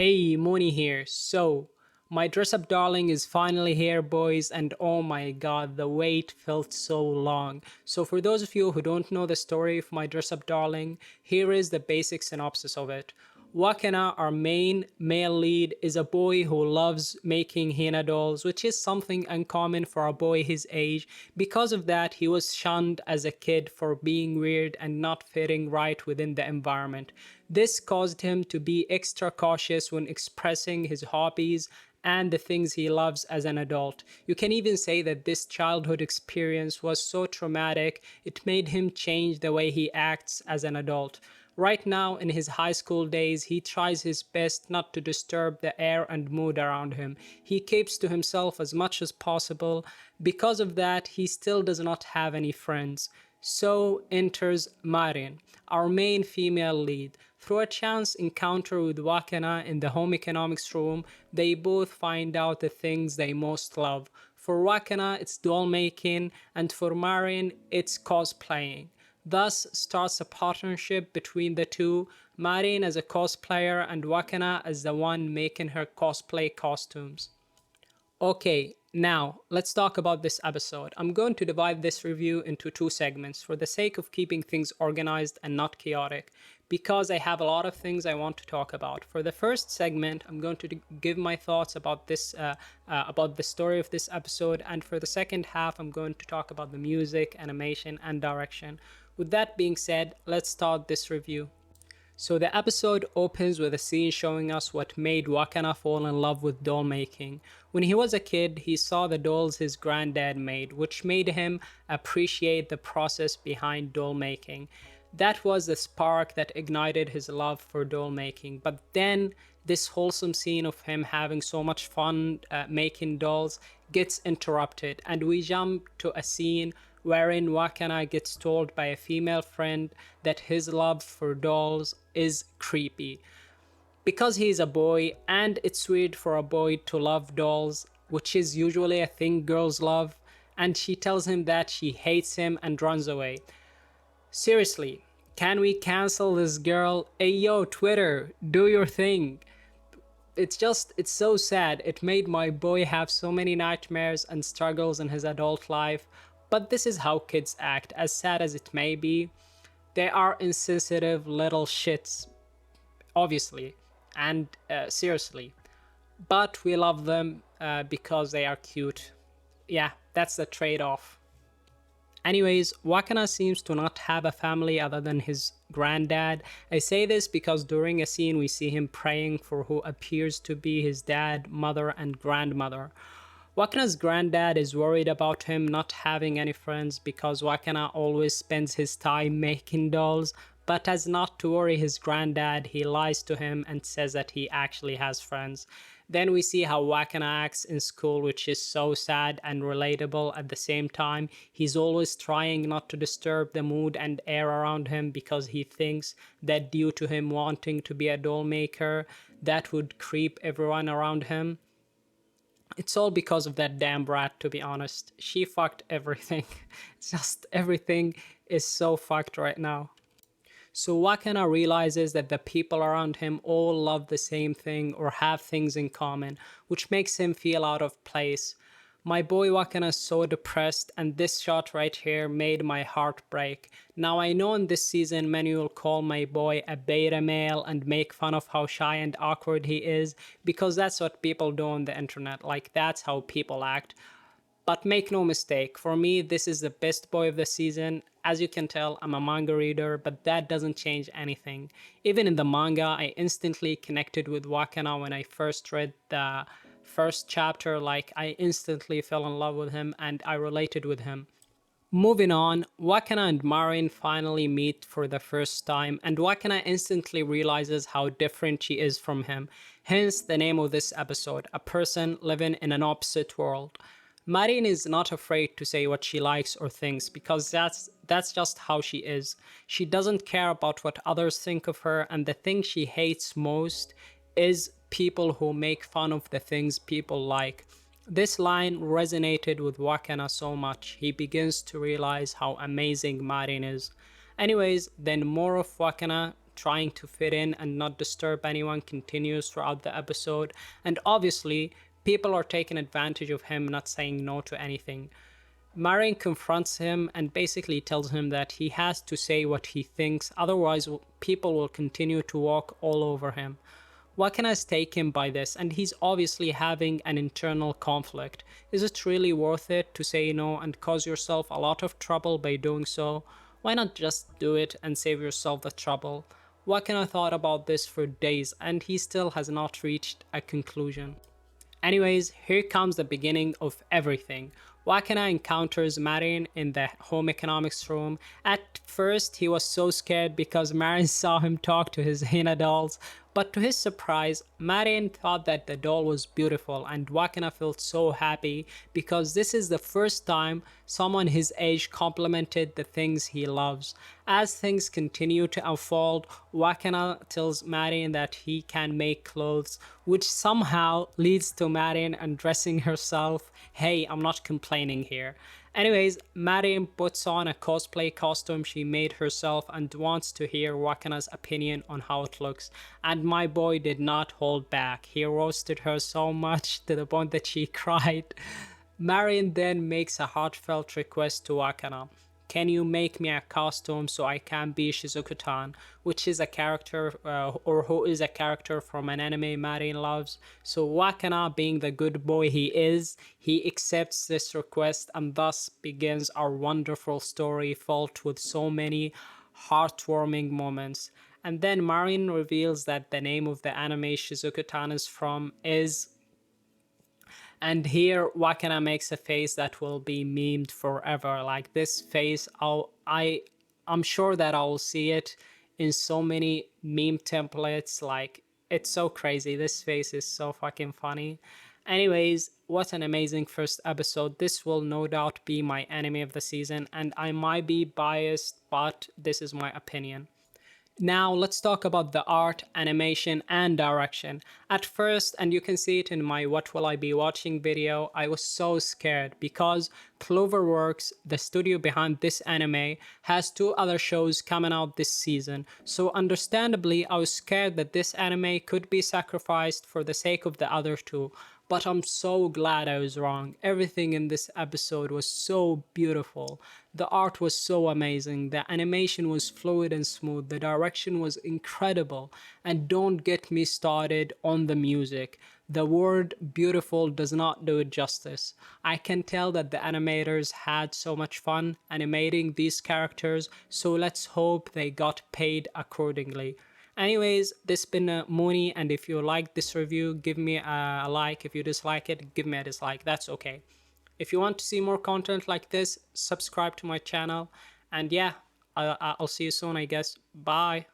Hey, Mooney here. My dress up darling is finally here, boys, and oh my god, the wait felt so long. So, for those of you who don't know the story of my dress up darling, here is the basic synopsis of it. Wakana, our main male lead, is a boy who loves making Hina dolls, which is something uncommon for a boy his age. Because of that, he was shunned as a kid for being weird and not fitting right within the environment. This caused him to be extra cautious when expressing his hobbies and the things he loves as an adult. You can even say that this childhood experience was so traumatic, it made him change the way he acts as an adult. Right now, in his high school days, he tries his best not to disturb the air and mood around him. He keeps to himself as much as possible. Because of that, he still does not have any friends. So enters Marin, our main female lead. Through a chance encounter with Wakana in the home economics room, they both find out the things they most love. For Wakana, it's doll making, and for Marin, it's cosplaying. Thus starts a partnership between the two, Marin as a cosplayer and Wakana as the one making her cosplay costumes. Okay, now let's talk about this episode. I'm going to divide this review into two segments for the sake of keeping things organized and not chaotic, because I have a lot of things I want to talk about. For the first segment, I'm going to give my thoughts about about the story of this episode, and for the second half, I'm going to talk about the music, animation, and direction. With that being said, let's start this review. So the episode opens with a scene showing us what made Wakana fall in love with doll making. When he was a kid, he saw the dolls his granddad made, which made him appreciate the process behind doll making. That was the spark that ignited his love for doll making. But then this wholesome scene of him having so much fun making dolls gets interrupted, and we jump to a scene wherein Wakana gets told by a female friend that his love for dolls is creepy. Because he's a boy, and it's weird for a boy to love dolls, which is usually a thing girls love, and she tells him that she hates him and runs away. Seriously, can we cancel this girl? Hey yo, Twitter, do your thing. It's so sad. It made my boy have so many nightmares and struggles in his adult life. But this is how kids act, as sad as it may be. They are insensitive little shits, obviously, and seriously. But we love them because they are cute. Yeah, that's the trade off. Anyways, Wakana seems to not have a family other than his granddad. I say this because during a scene we see him praying for who appears to be his dad, mother, and grandmother. Wakana's granddad is worried about him not having any friends because Wakana always spends his time making dolls, but as not to worry his granddad, he lies to him and says that he actually has friends. Then we see how Wakana acts in school, which is so sad and relatable at the same time. He's always trying not to disturb the mood and air around him because he thinks that due to him wanting to be a doll maker, that would creep everyone around him. It's all because of that damn brat, to be honest. She fucked everything. Just everything is so fucked right now. So Wakana realizes that the people around him all love the same thing or have things in common, which makes him feel out of place. My boy Wakana is so depressed, and this shot right here made my heart break. Now I know in this season many will call my boy a beta male and make fun of how shy and awkward he is, because that's what people do on the internet, like that's how people act. But make no mistake, for me this is the best boy of the season. As you can tell, I'm a manga reader, but that doesn't change anything. Even in the manga, I instantly connected with Wakana when I first read the first chapter. Like, I instantly fell in love with him and I related with him. Moving on, Wakana and Marin finally meet for the first time, and Wakana instantly realizes how different she is from him. Hence the name of this episode, a person living in an opposite world. Marin is not afraid to say what she likes or thinks because that's just how she is. She doesn't care about what others think of her, and the thing she hates most is people who make fun of the things people like. This line resonated with Wakana so much. He begins to realize how amazing Marin is. Anyways, then more of Wakana trying to fit in and not disturb anyone continues throughout the episode. And obviously, people are taking advantage of him not saying no to anything. Marion confronts him and basically tells him that he has to say what he thinks, otherwise, people will continue to walk all over him. Wakana is taken by this, and he's obviously having an internal conflict. Is it really worth it to say no and cause yourself a lot of trouble by doing so? Why not just do it and save yourself the trouble? Wakana thought about this for days, and he still has not reached a conclusion. Anyways, here comes the beginning of everything. Wakana encounters Marin in the home economics room. At first, he was so scared because Marin saw him talk to his Hina dolls, but to his surprise, Marin thought that the doll was beautiful, and Wakana felt so happy because this is the first time someone his age complimented the things he loves. As things continue to unfold, Wakana tells Marin that he can make clothes, which somehow leads to Marin undressing herself. Hey, I'm not complaining here. Anyways, Marin puts on a cosplay costume she made herself and wants to hear Wakana's opinion on how it looks. And my boy did not hold back. He roasted her so much to the point that she cried. Marin then makes a heartfelt request to Wakana. Can you make me a costume so I can be Shizuku-tan, which is a character, or who is a character from an anime Marin loves. So Wakana, being the good boy he is, he accepts this request, and thus begins our wonderful story filled with so many heartwarming moments. And then Marin reveals that the name of the anime Shizuku-tan is from is, and here Wakana makes a face that will be memed forever. Like this face, I'm sure that I'll see it in so many meme templates. Like it's so crazy. This face is so fucking funny. Anyways, what an amazing first episode. This will no doubt be my anime of the season, and I might be biased, but this is my opinion. Now let's talk about the art, animation, and direction. At first, and you can see it in my What Will I Be Watching video, I was so scared because Cloverworks, the studio behind this anime, has two other shows coming out this season. So understandably, I was scared that this anime could be sacrificed for the sake of the other two. But I'm so glad I was wrong. Everything in this episode was so beautiful. The art was so amazing. The animation was fluid and smooth. The direction was incredible. And don't get me started on the music. The word beautiful does not do it justice. I can tell that the animators had so much fun animating these characters, so let's hope they got paid accordingly. Anyways, this has been Mooney, and if you like this review, give me a like. If you dislike it, give me a dislike. That's okay. If you want to see more content like this, subscribe to my channel. And yeah, I'll see you soon, I guess. Bye.